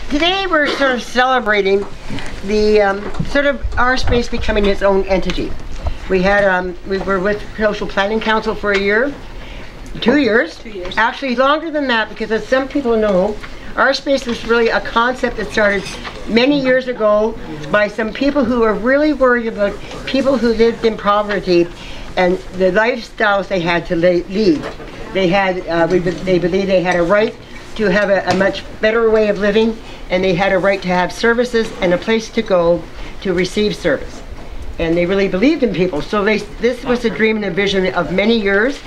Today we're sort of celebrating the sort of our space becoming its own entity. We had we were with Social Planning Council for a year, 2 years. 2 years. Actually longer than that, because as some people know, our space was really a concept that started many years ago by some people who were really worried about people who lived in poverty and the lifestyles they had to lead. They had, they believed they had a right to have a much better way of living, and they had a right to have services and a place to go to receive service. And they really believed in people. So this was a dream and a vision of many years.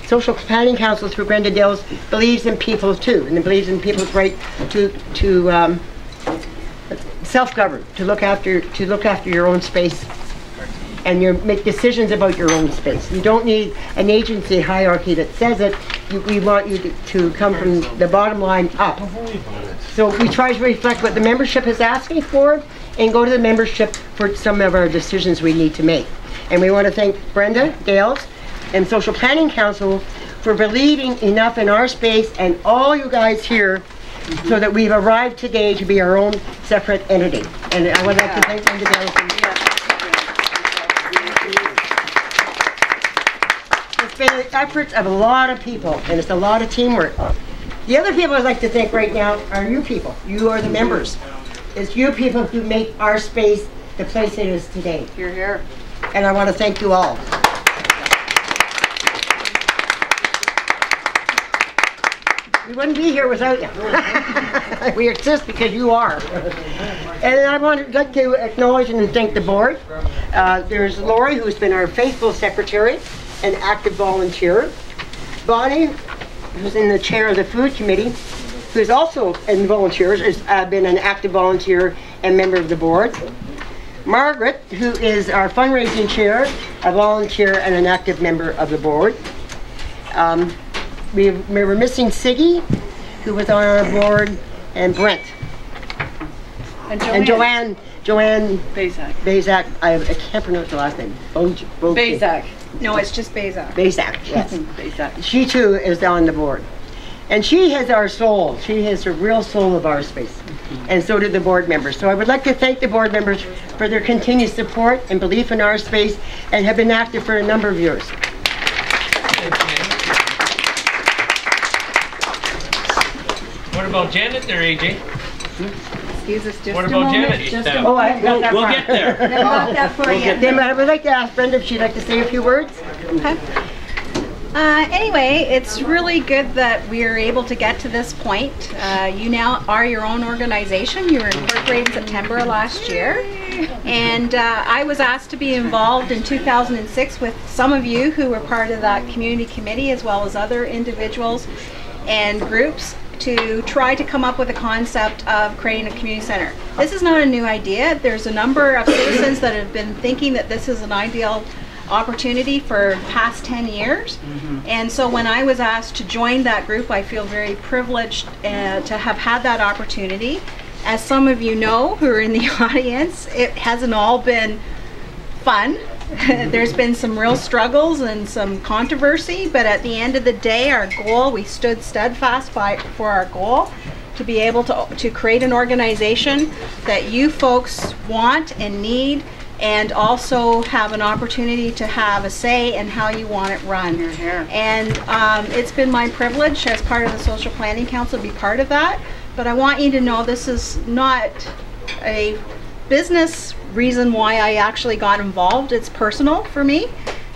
Social Planning Council through Brenda Dills believes in people too, and it believes in people's right to self-govern, to look after your own space, and make decisions about your own space. You don't need an agency hierarchy that says it. We want you to come from the bottom line up. So we try to reflect what the membership is asking for and go to the membership for some of our decisions we need to make. And we want to thank Brenda Dales and Social Planning Council for believing enough in our space and all you guys here so that we've arrived today to be our own separate entity. And I would like to thank Brenda Dales. It's been the efforts of a lot of people, and it's a lot of teamwork. The other people I'd like to thank right now are you people. You are the members. It's you people who make our space the place it is today. You're here. And I want to thank you all. We wouldn't be here without you. We exist because you are. And I would like to acknowledge and thank the board. There's Lori, who's been our faithful secretary and active volunteer. Bonnie, who's in the chair of the food committee, who's also in volunteers, has been an active volunteer and member of the board. Margaret, who is our fundraising chair, a volunteer and an active member of the board. We were missing Siggy, who was on our board, and Brent. And Joanne Bazak. I can't pronounce the last name. Bazak. No, it's just Bazak. Bazak, yes. Bazak. She too is on the board. And she has our soul. She has the real soul of our space. And so do the board members. So I would like to thank the board members for their continued support and belief in our space and have been active for a number of years. What about Janet there, AJ? Excuse us just what a about moment. Janet? Just a moment. Oh, I got that We'll far. get there. I got that for you. Then I would like to ask Brenda if she'd like to say a few words. Okay. Anyway, it's really good that we're able to get to this point. You now are your own organization. You were incorporated in September of last year. And I was asked to be involved in 2006 with some of you who were part of that community committee, as well as other individuals and groups, to try to come up with a concept of creating a community center. This is not a new idea. There's a number of citizens that have been thinking that this is an ideal opportunity for past 10 years. And so when I was asked to join that group, I feel very privileged to have had that opportunity. As some of you know who are in the audience, it hasn't all been fun. There's been some real struggles and some controversy, but at the end of the day, our goal, we stood steadfast for our goal to be able to create an organization that you folks want and need, and also have an opportunity to have a say in how you want it run. And it's been my privilege as part of the Social Planning Council to be part of that, but I want you to know this is not a business reason why I actually got involved. It's personal for me,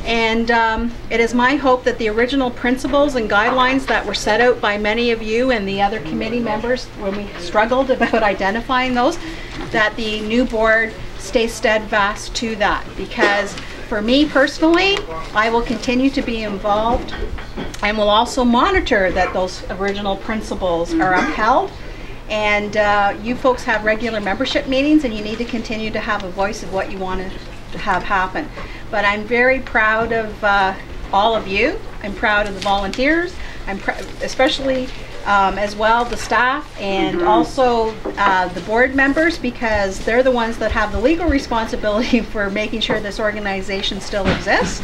and it is my hope that the original principles and guidelines that were set out by many of you and the other committee members when we struggled about identifying those, that the new board stay steadfast to that. Because for me personally, I will continue to be involved and will also monitor that those original principles are upheld. And you folks have regular membership meetings, and you need to continue to have a voice of what you want to have happen. But I'm very proud of all of you. I'm proud of the volunteers. I'm especially as well the staff, and also the board members, because they're the ones that have the legal responsibility for making sure this organization still exists.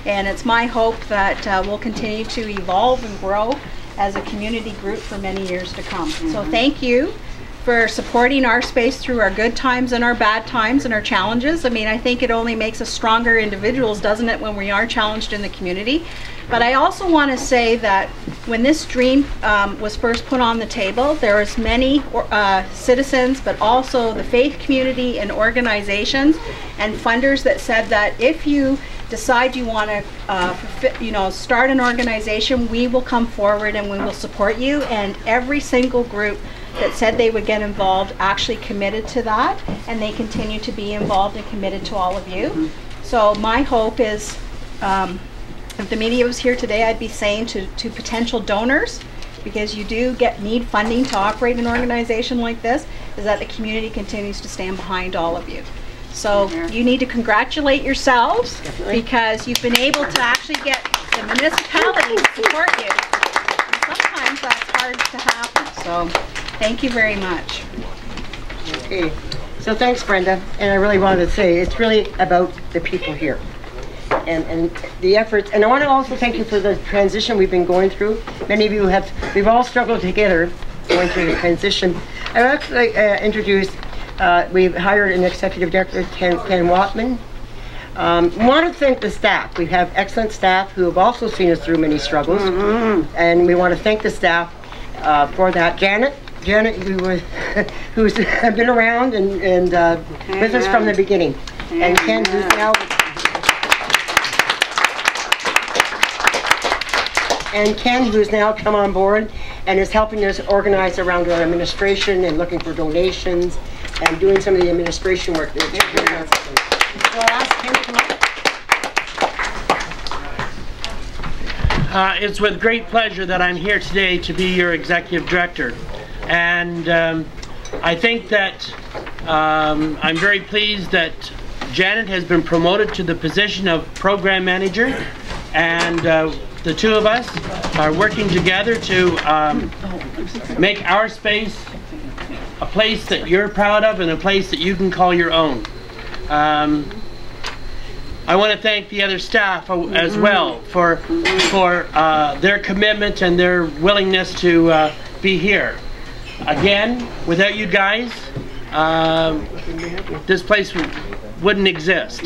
And it's my hope that we'll continue to evolve and grow as a community group for many years to come. So thank you for supporting our space through our good times and our bad times and our challenges. I mean, I think it only makes us stronger individuals, doesn't it, when we are challenged in the community. But I also want to say that when this dream was first put on the table, there was many citizens, but also the faith community and organizations and funders that said that if you decide you want to start an organization, we will come forward and we will support you. And every single group that said they would get involved actually committed to that, and they continue to be involved and committed to all of you. So my hope is, if the media was here today, I'd be saying to potential donors, because you do need funding to operate an organization like this, is that the community continues to stand behind all of you. So you need to congratulate yourselves, because you've been able to actually get the municipality to support you. And sometimes that's hard to happen. So thank you very much. Okay, so thanks, Brenda. And I really wanted to say it's really about the people here and the efforts. And I want to also thank you for the transition we've been going through. Many of you we've all struggled together going through the transition. I would actually introduce, we've hired an executive director, Ken Watman. We want to thank the staff. We have excellent staff who have also seen us through many struggles. And we want to thank the staff for that. Janet, who's been around and with us from the beginning. And Ken, who's now come on board and is helping us organize around our administration and looking for donations and doing some of the administration work. So I'll ask Ken to come up. It's with great pleasure that I'm here today to be your executive director. And I think that I'm very pleased that Janet has been promoted to the position of program manager, and the two of us are working together to make our space a place that you're proud of and a place that you can call your own. I want to thank the other staff as well for their commitment and their willingness to be here. Again, without you guys, this place wouldn't exist.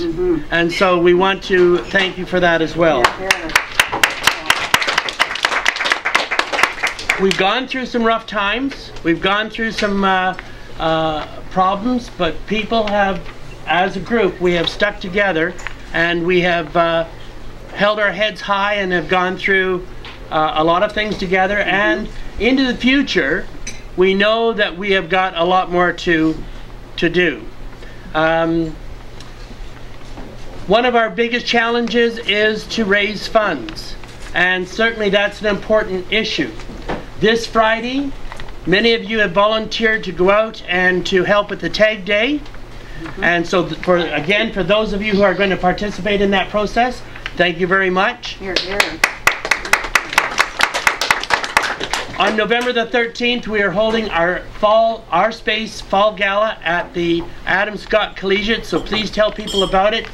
And so we want to thank you for that as well. We've gone through some rough times. We've gone through some problems, but people have, as a group, we have stuck together, and we have held our heads high and have gone through a lot of things together. And into the future, we know that we have got a lot more to do. One of our biggest challenges is to raise funds, and certainly that's an important issue. This Friday, many of you have volunteered to go out and to help with the Tag Day. And so for those of you who are going to participate in that process, thank you very much. On November the 13th, we are holding our Space Fall Gala at the Adam Scott Collegiate, so please tell people about it.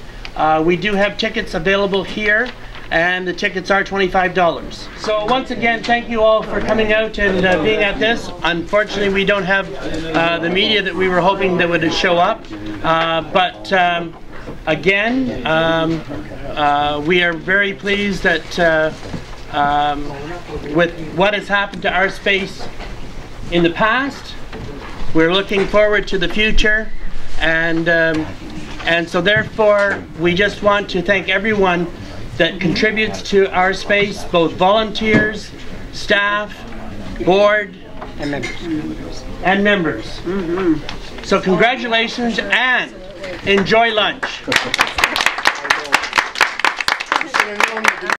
We do have tickets available here, and the tickets are $25. So once again, thank you all for coming out and being at this. Unfortunately, we don't have the media that we were hoping that would show up. But again, we are very pleased that with what has happened to our space in the past, we're looking forward to the future, and so therefore we just want to thank everyone that contributes to our space, both volunteers, staff, board, and members. So congratulations and enjoy lunch.